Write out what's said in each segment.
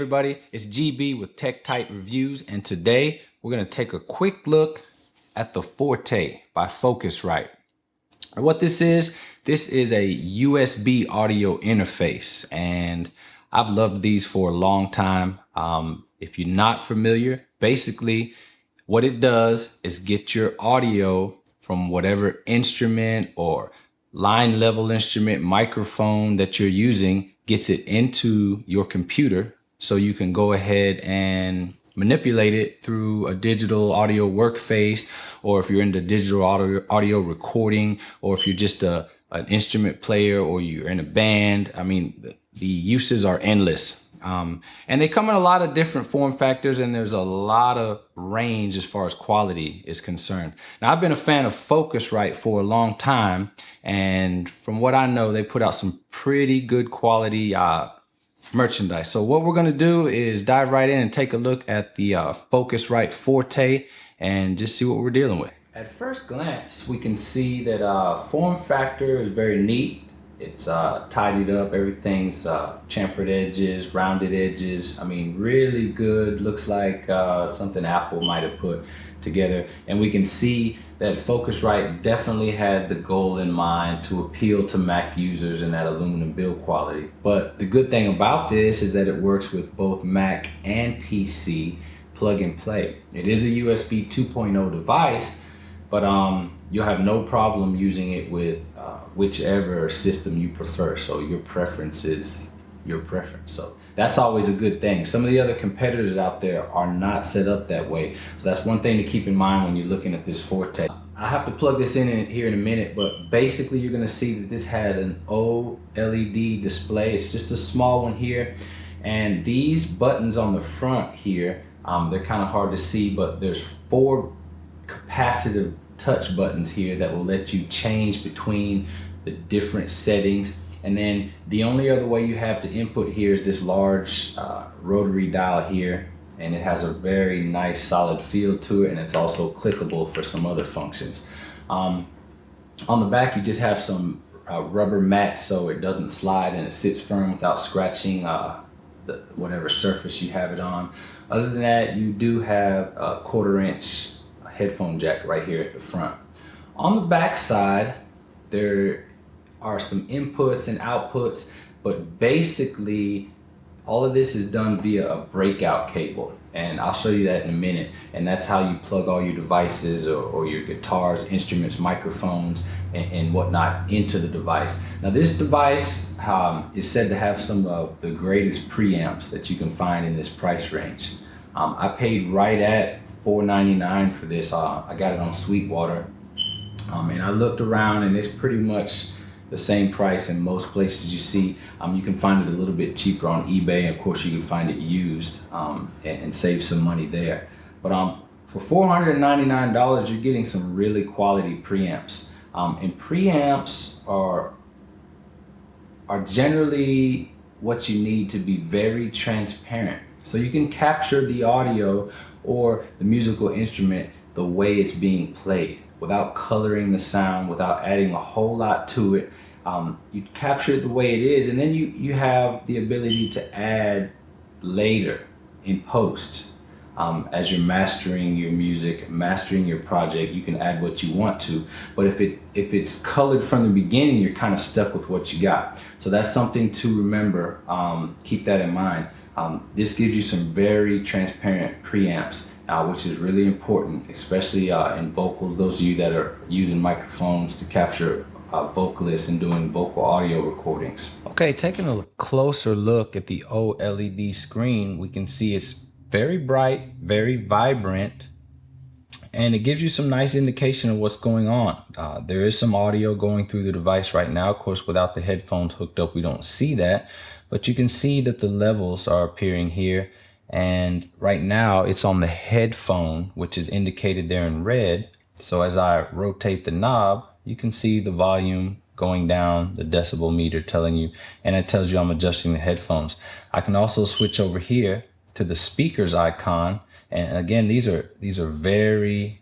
everybody, it's GB with Tech Tight Reviews, and today we're going to take a quick look at the Forte by Focusrite. And what this is a USB audio interface, and I've loved these for a long time. If you're not familiar, basically what it does is get your audio from whatever instrument or line level instrument, microphone that you're using, gets it into your computer so you can go ahead and manipulate it through a digital audio workspace, or if you're into digital audio recording, or if you're just an instrument player or you're in a band. I mean, the uses are endless. And they come in a lot of different form factors, and there's a lot of range as far as quality is concerned. Now, I've been a fan of Focusrite for a long time, and from what I know, they put out some pretty good quality merchandise. So what we're going to do is dive right in and take a look at the Focusrite Forte and just see what we're dealing with. At first glance, we can see that form factor is very neat. It's tidied up, everything's chamfered edges, rounded edges. I mean, really good. Looks like something Apple might have put together. And we can see that Focusrite definitely had the goal in mind to appeal to Mac users in that aluminum build quality. But the good thing about this is that it works with both Mac and PC plug and play. It is a USB 2.0 device, but you'll have no problem using it with whichever system you prefer. So your preference is your preference. So that's always a good thing. Some of the other competitors out there are not set up that way. So that's one thing to keep in mind when you're looking at this Forte. I have to plug this in here in a minute, but basically you're gonna see that this has an OLED display. It's just a small one here. And these buttons on the front here, they're kind of hard to see, but there's 4 capacitive touch buttons here that will let you change between the different settings. And then the only other way you have to input here is this large rotary dial here, and it has a very nice solid feel to it, and it's also clickable for some other functions. On the back you just have some rubber mats so it doesn't slide and it sits firm without scratching whatever surface you have it on. Other than that, you do have a 1/4 inch headphone jack right here at the front. On the back side, there are some inputs and outputs, but basically all of this is done via a breakout cable, and I'll show you that in a minute. And that's how you plug all your devices or your guitars, instruments, microphones, and whatnot into the device. Now, this device is said to have some of the greatest preamps that you can find in this price range. I paid right at $4.99 for this. I got it on Sweetwater, and I looked around, and it's pretty much the same price in most places you see. You can find it a little bit cheaper on eBay, and of course you can find it used and save some money there. But for $499, you're getting some really quality preamps, and preamps are generally what you need to be very transparent, so you can capture the audio or the musical instrument the way it's being played without coloring the sound, without adding a whole lot to it. You capture it the way it is, and then you have the ability to add later in post. As you're mastering your music, mastering your project, you can add what you want to. But if it's colored from the beginning, you're kind of stuck with what you got. So that's something to remember. Keep that in mind. This gives you some very transparent preamps, which is really important, especially in vocals, those of you that are using microphones to capture vocalists and doing vocal audio recordings. Okay, taking a closer look at the OLED screen, we can see it's very bright, very vibrant, and it gives you some nice indication of what's going on. There is some audio going through the device right now. Of course, without the headphones hooked up, we don't see that, but you can see that the levels are appearing here. And right now it's on the headphone, which is indicated there in red. So as I rotate the knob, you can see the volume going down, the decibel meter telling you, and it tells you I'm adjusting the headphones. I can also switch over here to the speakers icon, and again, these are very,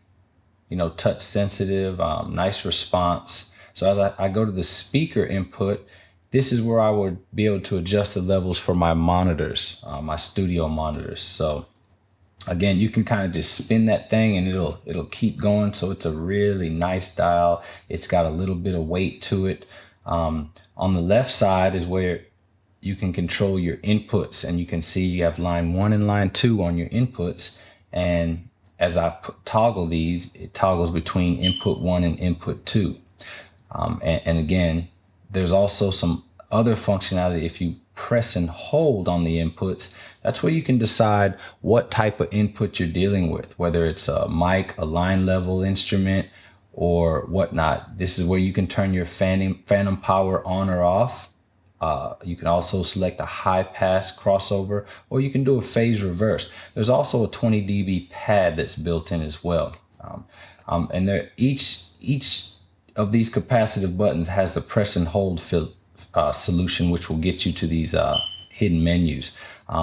touch sensitive, nice response. So as I go to the speaker input, this is where I would be able to adjust the levels for my monitors, my studio monitors. So again, you can kind of just spin that thing and it'll keep going. So it's a really nice dial. It's got a little bit of weight to it. On the left side is where you can control your inputs, and you can see you have line 1 and line 2 on your inputs. And as I toggle these, it toggles between input 1 and input 2. And again, there's also some other functionality. If you press and hold on the inputs, that's where you can decide what type of input you're dealing with, whether it's a mic, a line level instrument, or whatnot. This is where you can turn your phantom power on or off. You can also select a high pass crossover, or you can do a phase reverse. There's also a 20 dB pad that's built in as well. And there, each of these capacitive buttons has the press and hold solution, which will get you to these hidden menus.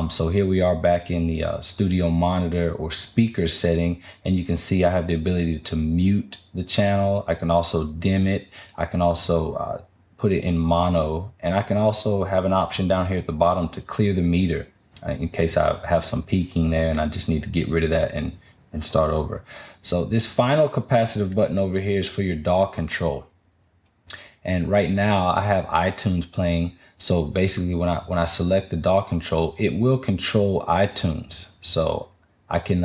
So here we are back in the studio monitor or speaker setting, and you can see I have the ability to mute the channel. I can also dim it. I can also put it in mono, and I can also have an option down here at the bottom to clear the meter in case I have some peaking there and I just need to get rid of that and start over. So this final capacitive button over here is for your DAW control. And right now I have iTunes playing. So basically when I select the DAW control, it will control iTunes. So I can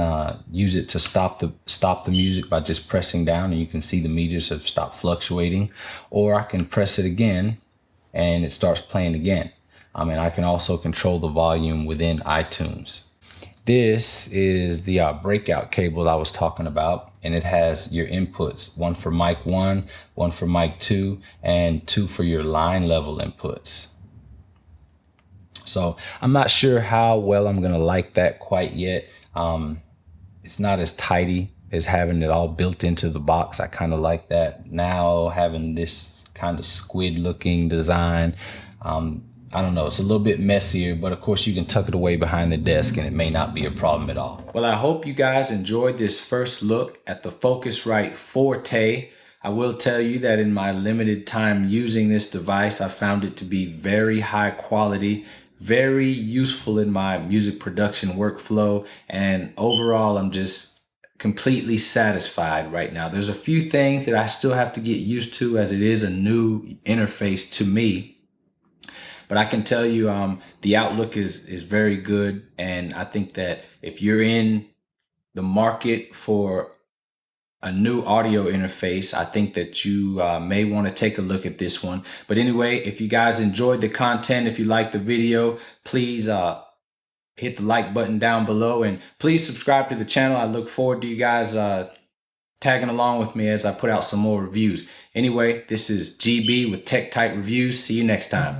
use it to stop the music by just pressing down, and you can see the meters have stopped fluctuating. Or I can press it again and it starts playing again. And I can also control the volume within iTunes. This is the breakout cable I was talking about, and it has your inputs, one for mic 1, one for mic 2, and 2 for your line level inputs. So I'm not sure how well I'm gonna like that quite yet. It's not as tidy as having it all built into the box. I kind of like that. Now having this kind of squid looking design, I don't know, it's a little bit messier, but of course you can tuck it away behind the desk and it may not be a problem at all. Well, I hope you guys enjoyed this first look at the Focusrite Forte. I will tell you that in my limited time using this device, I found it to be very high quality, very useful in my music production workflow, and overall I'm just completely satisfied right now. There's a few things that I still have to get used to, as it is a new interface to me. But I can tell you the outlook is very good. And I think that if you're in the market for a new audio interface, I think that you may want to take a look at this one. But anyway, if you guys enjoyed the content, if you liked the video, please hit the like button down below, and please subscribe to the channel. I look forward to you guys tagging along with me as I put out some more reviews. Anyway, this is GB with Tech Type Reviews. See you next time.